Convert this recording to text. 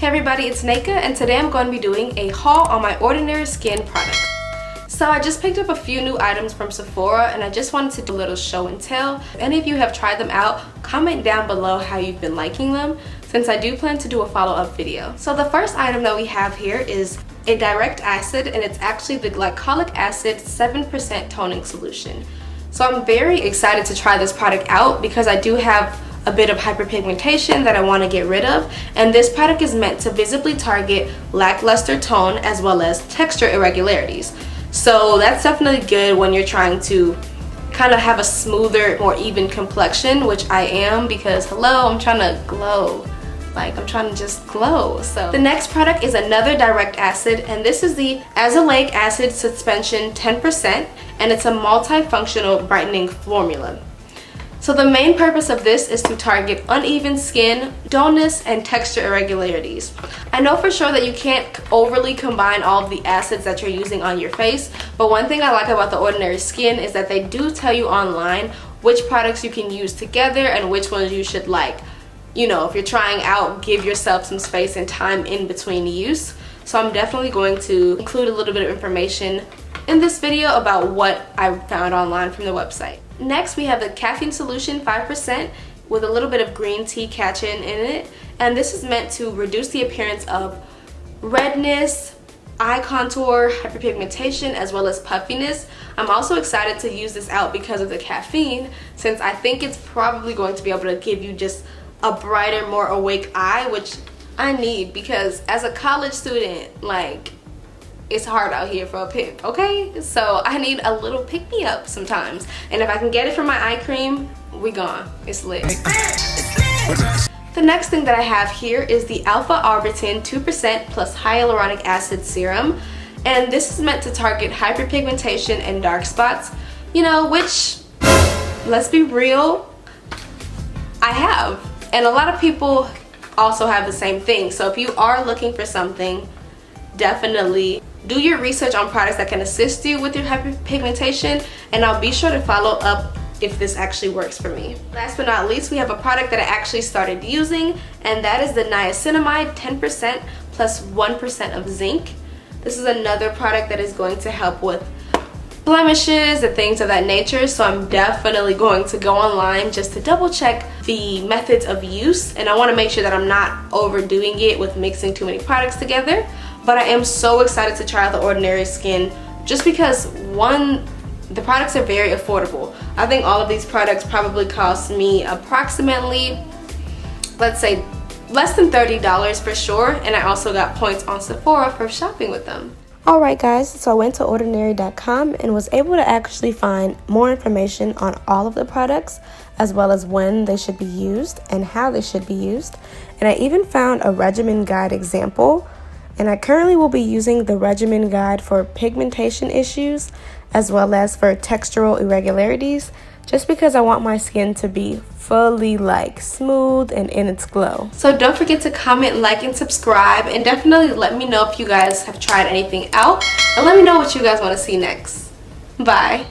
everybody, it's Neka, and today I'm going to be doing a haul on my Ordinary Skin products. So I just picked up a few new items from Sephora and I just wanted to do a little show and tell. If any of you have tried them out, comment down below how you've been liking them, since I do plan to do a follow-up video. So the first item that we have here is a direct acid, and it's actually the Glycolic acid 7% toning solution. So I'm very excited to try this product out because I do have a bit of hyperpigmentation that I want to get rid of, and this product is meant to visibly target lackluster tone as well as texture irregularities. So that's definitely good when you're trying to kind of have a smoother, more even complexion, which I am, because hello, I'm trying to glow. Like, I'm trying to just glow. So the next product is another direct acid, and this is the Azelaic acid suspension 10%, and it's a multifunctional brightening formula. So the main purpose of this is to target uneven skin, dullness, and texture irregularities. I know for sure that you can't overly combine all of the acids that you're using on your face, but one thing I like about the Ordinary Skin is that they do tell you online which products you can use together and which ones you should, like, you know, if you're trying out, give yourself some space and time in between use. So I'm definitely going to include a little bit of information in this video about what I found online from the website. Next, we have the Caffeine solution 5% with a little bit of green tea catchin in it, and this is meant to reduce the appearance of redness, eye contour, hyperpigmentation, as well as puffiness. I'm also excited to use this out because of the caffeine, since I think it's probably going to be able to give you just a brighter, more awake eye, which I need because as a college student, like, it's hard out here for a pimp, okay? So I need a little pick-me-up sometimes. And if I can get it from my eye cream, we gone. It's lit. The next thing that I have here is the Alpha Arbutin 2% plus hyaluronic acid serum. And this is meant to target hyperpigmentation and dark spots, you know, which, let's be real, I have. And a lot of people also have the same thing. So if you are looking for something, definitely do your research on products that can assist you with your hyperpigmentation, and I'll be sure to follow up if this actually works for me. Last but not least, we have a product that I actually started using, and that is the Niacinamide 10% plus 1% of zinc. This is another product that is going to help with blemishes and things of that nature, so I'm definitely going to go online just to double check the methods of use, and I want to make sure that I'm not overdoing it with mixing too many products together. But I am so excited to try out the Ordinary Skin just because, one, the products are very affordable. I think all of these products probably cost me approximately, let's say, less than $30 for sure, and I also got points on Sephora for shopping with them. Alright guys, so I went to ordinary.com and was able to actually find more information on all of the products, as well as when they should be used and how they should be used. And I even found a regimen guide example, and I currently will be using the regimen guide for pigmentation issues as well as for textural irregularities, just because I want my skin to be fully, like, smooth and in its glow. So don't forget to comment, like, and subscribe, and definitely let me know if you guys have tried anything out, and let me know what you guys want to see next. Bye.